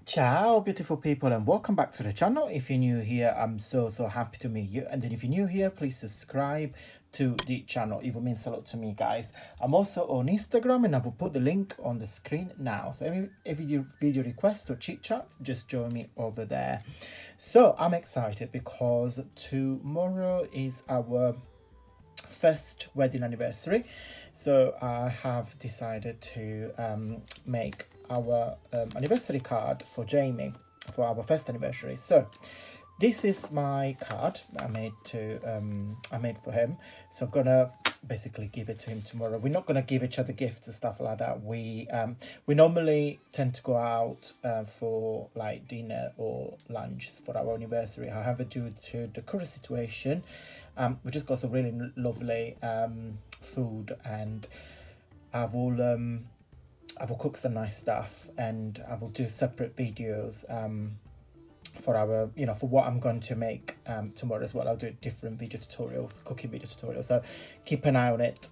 Ciao, beautiful people, and welcome back to the channel. If you're new here, I'm so happy to meet you. And then if you're new here, please subscribe to the channel. It will mean a lot to me, guys. I'm also on Instagram, and I will put the link on the screen now. So every video request or chit chat, just join me over there. So I'm excited because tomorrow is our first wedding anniversary, so I have decided to make our anniversary card for Jamie for our first anniversary. So this is my card that I made for him. So I'm gonna basically give it to him tomorrow. We're not gonna give each other gifts and stuff like that. We normally tend to go out for like dinner or lunch for our anniversary. However, due to the current situation, we just got some really lovely food, and I will cook some nice stuff, and I will do separate videos for our, for what I'm going to make tomorrow as well. I'll do different video tutorials, cooking video tutorials, so keep an eye on it.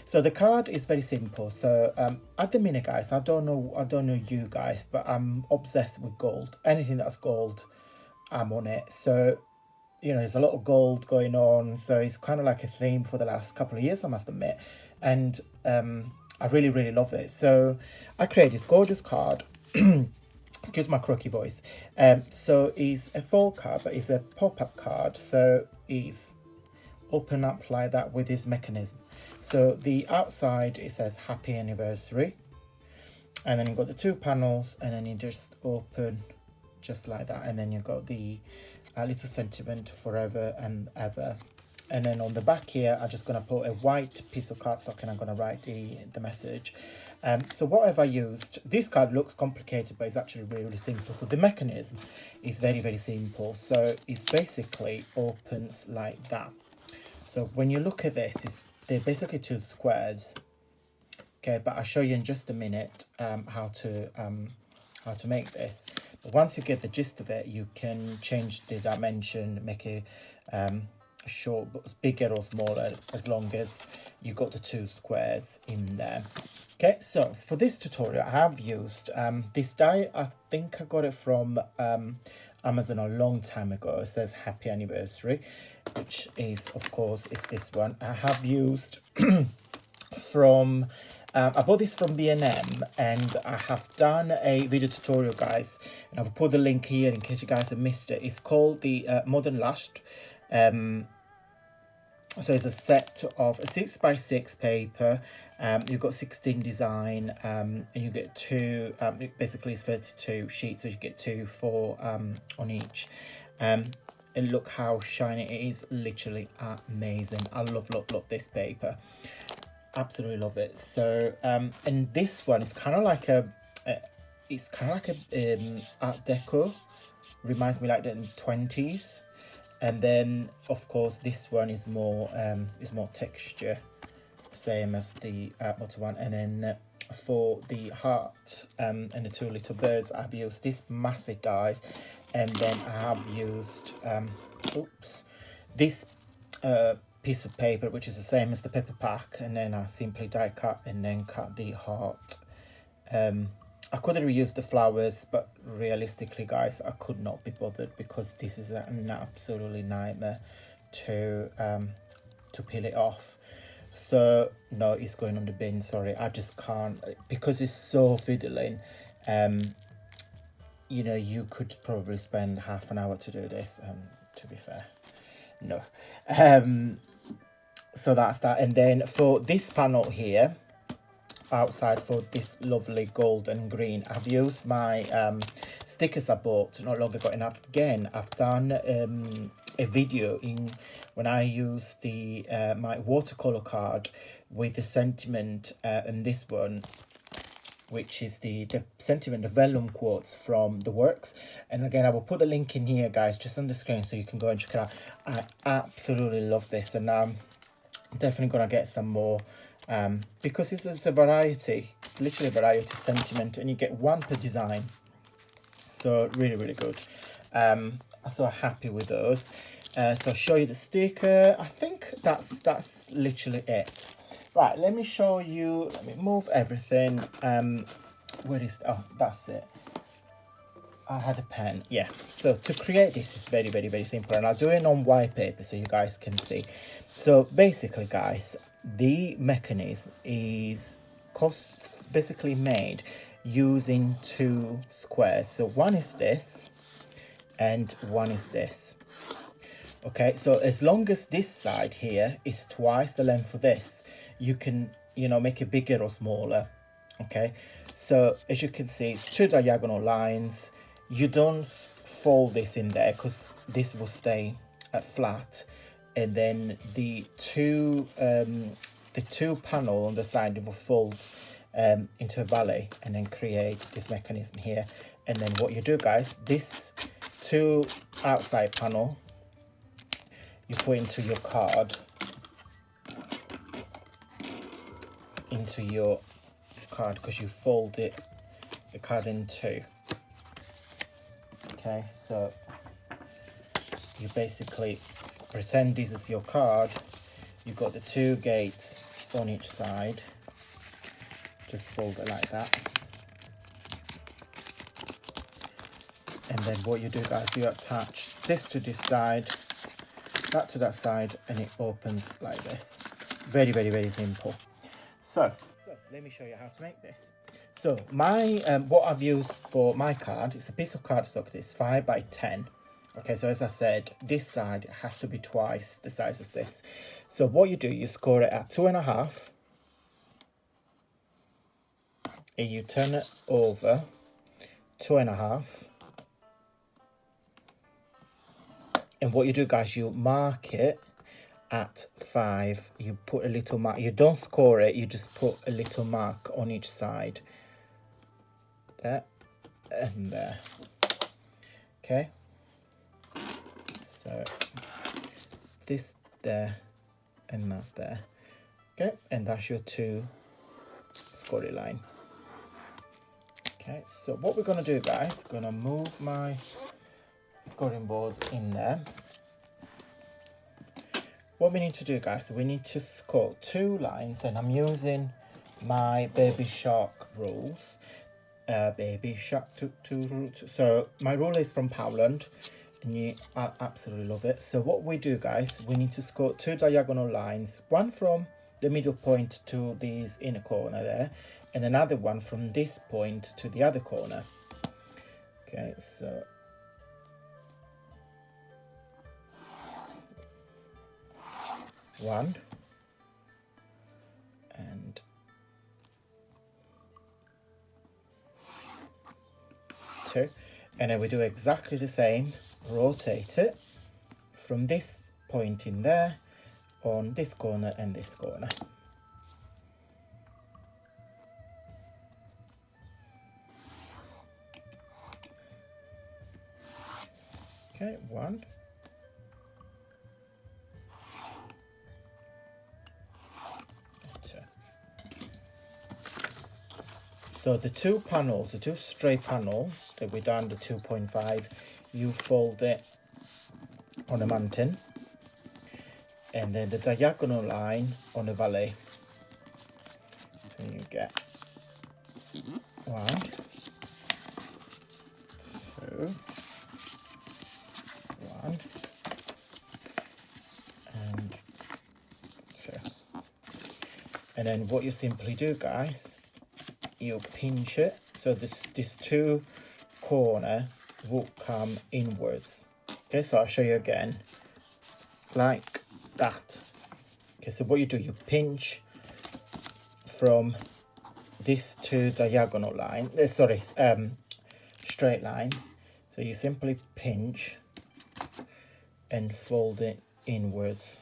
So the card is very simple. So at the minute, guys, I don't know you guys, but I'm obsessed with gold. Anything that's gold, I'm on it. So there's a lot of gold going on, so it's kind of like a theme for the last couple of years, I must admit, and I really love it. So I created this gorgeous card. Excuse my croaky voice. So it's a fold card, but it's a pop-up card, so it's open up like that with this mechanism. So the outside, it says happy anniversary, and then you've got the two panels, and then you just open just like that, and then you've got the little sentiment, forever and ever. And then on the back here, I'm just going to put a white piece of cardstock, and I'm going to write the message. So what have I used? This card looks complicated, but it's actually really simple. So the mechanism is very simple. So it's basically opens like that. So when you look at this, they're basically two squares. Okay, but I'll show you in just a minute how to make this. But once you get the gist of it, you can change the dimension, make it short, bigger or smaller, as long as you got the two squares in there. Okay, so for this tutorial, I have used this die. I think I got it from Amazon a long time ago. It says happy anniversary, which is, of course, is this one. I have used from I bought this from B&M, and I have done a video tutorial, guys, and I will put the link here in case you guys have missed it. It's called the Modern Last. So it's a set of a 6x6 paper. You've got 16 design, and you get two, basically it's 32 sheets, so you get two for on each. And look how shiny it is, literally amazing. I love this paper. Absolutely love it. So and this one is kind of like a art deco, reminds me like the 20s. And then of course this one is more texture, same as the bottom one. And then for the heart and the two little birds, I've used this massive dies, and then I have used this piece of paper, which is the same as the paper pack, and then I simply die cut and then cut the heart. I could have reused the flowers, but realistically, guys, I could not be bothered, because this is an absolutely nightmare to peel it off. So no, it's going on the bin. Sorry, I just can't, because it's so fiddling. You could probably spend half an hour to do this, to be fair. No. So that's that. And then for this panel here outside, for this lovely gold and green, I've used my stickers I bought not long ago. And again, I've done a video when I used the my watercolor card with the sentiment, and this one, which is the sentiment, the vellum quotes from the works. And again, I will put the link in here, guys, just on the screen, so you can go and check it out. I absolutely love this, and I'm definitely gonna get some more, because it's a variety, literally a variety sentiment, and you get one per design. So really good. I'm so happy with those. So I'll show you the sticker. I think that's literally it. Right, let me show you, let me move everything. Where is, oh, that's it. I had a pen. Yeah, so to create this is very, very, very simple, and I'll do it on white paper so you guys can see. So basically, guys, the mechanism is basically made using two squares. So one is this and one is this. Okay, so as long as this side here is twice the length of this, you can, you know, make it bigger or smaller. Okay, so as you can see, it's two diagonal lines. You don't fold this in there because this will stay flat, and then the two panel on the side will fold into a valley and then create this mechanism here. And then what you do, guys, this two outside panel you put into your card, because you fold the card in two. Okay, so you basically pretend this is your card. You've got the two gates on each side. Just fold it like that. And then what you do, guys, you attach this to this side, that to that side, and it opens like this. Very, very, very simple. So let me show you how to make this. So my what I've used for my card is a piece of cardstock. This 5 by 10. Okay, so as I said, this side has to be twice the size as this. So what you do, you score it at 2.5, and you turn it over 2.5. And what you do, guys, you mark it at 5. You put a little mark. You don't score it, you just put a little mark on each side. There and there. Okay, so this there and that there. Okay, and that's your two scory line. Okay, so what we're gonna do, guys, gonna move my scoring board in there. What we need to do, guys, we need to score 2 lines, and I'm using my Baby Shark rules. Baby Shark so my rule is from Poland, and I absolutely love it. So what we do, guys, we need to score 2 diagonal lines, one from the middle point to this inner corner there, and another one from this point to the other corner. Okay, so one and two, and then we do exactly the same. Rotate it from this point in there on this corner and this corner. Okay, 1, 2. So the two panels, the two straight panels that we done, the 2.5, you fold it on a mountain, and then the diagonal line on a valley. So you get 1, 2, 1 and 2. And then what you simply do, guys, you pinch it so this two corner will come inwards. Okay, so I'll show you again, like that. Okay, so what you do, you pinch from this two diagonal line, straight line. So you simply pinch and fold it inwards,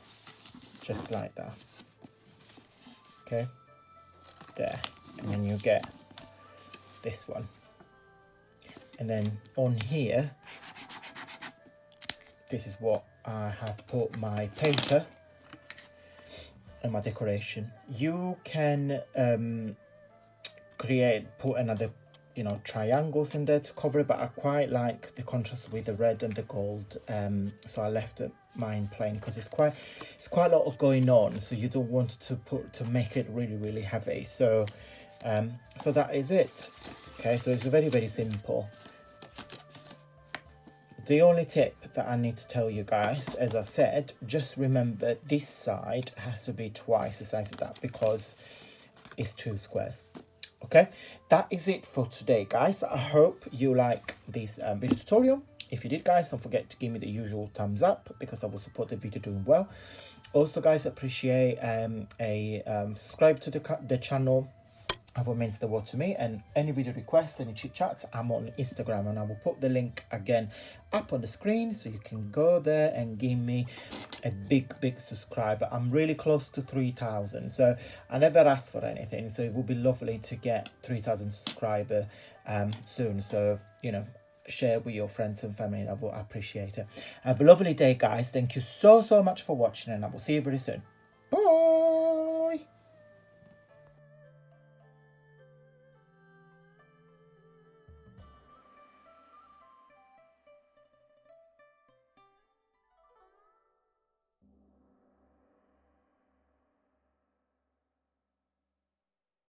just like that. Okay, there, and then you get this one. And then on here, this is what I have put my paper and my decoration. You can put another, triangles in there to cover it, but I quite like the contrast with the red and the gold, so I left mine plain because it's quite a lot of going on, so you don't want to make it really, really heavy. So so that is it. Okay, so it's very, very simple. The only tip that I need to tell you guys, as I said, just remember this side has to be twice the size of that because it's 2 squares. Okay, that is it for today, guys. I hope you like this video tutorial. If you did, guys, don't forget to give me the usual thumbs up because I will support the video doing well. Also, guys, appreciate subscribe to the channel. It means the world to me. And any video requests, any chit chats, I'm on Instagram, and I will put the link again up on the screen so you can go there and give me a big subscriber. I'm really close to 3,000, so I never asked for anything, so it would be lovely to get 3,000 subscriber soon. So, you know, share with your friends and family, and I will appreciate it. Have a lovely day, guys. Thank you so much for watching, and I will see you very soon. Bye.